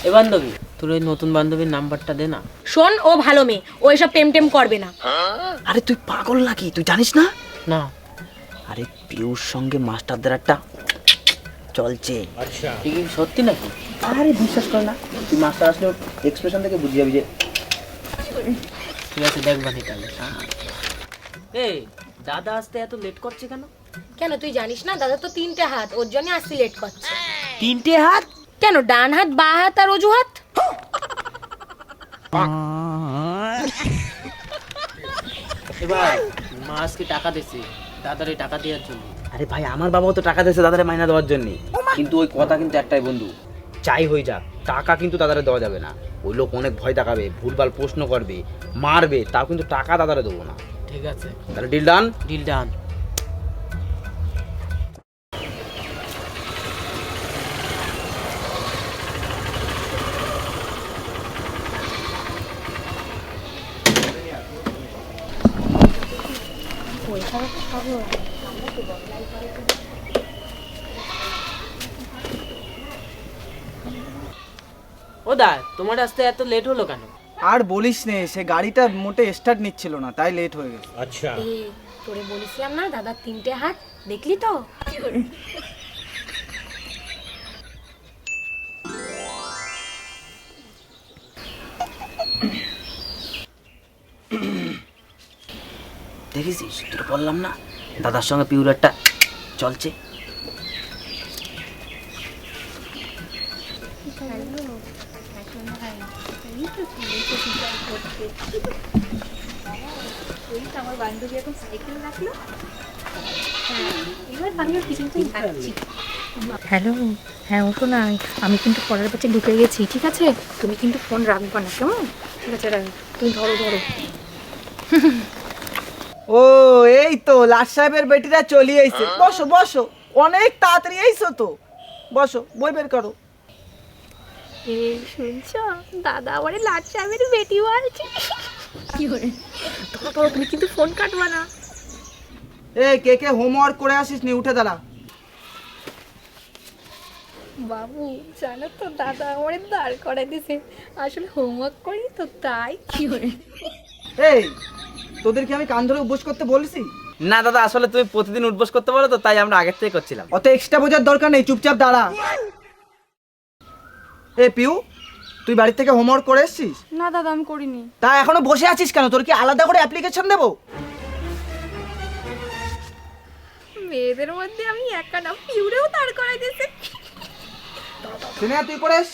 এ বান্ধবী, তোর ওই নতুন বান্ধবীর নাম্বারটা দে না। শোন, ও ভালো মেয়ে, ও এসব প্রেম টেম করবে না। আরে তুই পাগল নাকি? তুই জানিস না? না। আরে পিউর সঙ্গে মাস্টারদের একটা চলছে। আচ্ছা, কি সত্যি নাকি? আরে বিশ্বাস কর না, তুই মাস্টার আসলে এক্সপ্রেশন থেকে বুঝে যাবি যে। ঠিক আছে, দেখবানি তাহলে। এই দাদা আসতে এত লেট করছে কেন? কেন তুই জানিস না, দাদা তো 3টে হাত, ওর জন্য আসতে লেট করছে। 3টে হাত? কেন, ডান হাত, বা হাত আর অজুহাত। এবার মা আজকে টাকা দিছে দাদারে টাকা দেওয়ার জন্য। আরে ভাই, আমার বাবাও তো টাকা দিয়েছে দাদারে মাইনা দেওয়ার জন্য, কিন্তু ওই কথা কিন্তু একটাই বন্ধু, চাই হয়ে যাক টাকা কিন্তু দাদারে দেওয়া যাবে না। ওই লোক অনেক ভয় দেখাবে, ভুলভাল প্রশ্ন করবে, মারবে, তাও কিন্তু টাকা দাদারে দেবো না। ঠিক আছে, তাহলে ডিল ডান? Deal done. ও দা, তোমার আসতে এত লেট হলো কেন? আর বলিস নে, সে গাড়িটা মোটে স্টার্ট নিচ্ছিল না, তাই লেট হয়ে গেছে। এ, তোরে বলেছিলাম না দাদার 3টে হাত, দেখলি তো? দেখেছিস, তোর বললাম না দাদার সঙ্গে পিউর একটা চলছে। হ্যালো, হ্যাঁ ওঠো না, আমি কিন্তু পরের কাছে ঢুকে গেছি, ঠিক আছে? তুমি কিন্তু ফোন রাখবা না, কেমন? ঠিক আছে, রাখ, তুমি ধরো ধরো। ও, এই তো লাট সাহেবের বেটিরা চলে আইছে। বসো বসো, অনেক তাড়াতাড়ি আইছো তো। বসো, বই বের করো। এই শুনছো, দাদা আমারে লাট সাহেবের বেটি বলছে। কি করে? ধরো ধরো, তুমি কিন্তু ফোন কাটবা না। এই কে কে হোমওয়ার্ক করে আসিস নি, উঠে দাঁড়া। বাবু জানো তো, দাদা আমারে দাঁড় করাই দিছে, আসলে হোমওয়ার্ক করি তো তাই। কি করে? এই, তোদেরকে আমি কান ধরে উপোস করতে বলেছি? না দাদা, আসলে তুমি প্রতিদিন উঠবোস করতে পারো তো, তাই আমরা আগের থেকে করছিলাম। অত এক্সট্রা বোঝার দরকার নেই, চুপচাপ দাঁড়া। এ পিউ, তুই বাড়ি থেকে হোমওয়ার্ক করে এসেছিস? না দাদা, আমি করিনি। তা এখনো বসে আছিস কেন? তোর কি আলাদা করে অ্যাপ্লিকেশন দেবো? মেয়েদের মধ্যে আমি একা না, পিউরেও দাঁড় করাই দিছে। শুনে তুই করে এসেছিস?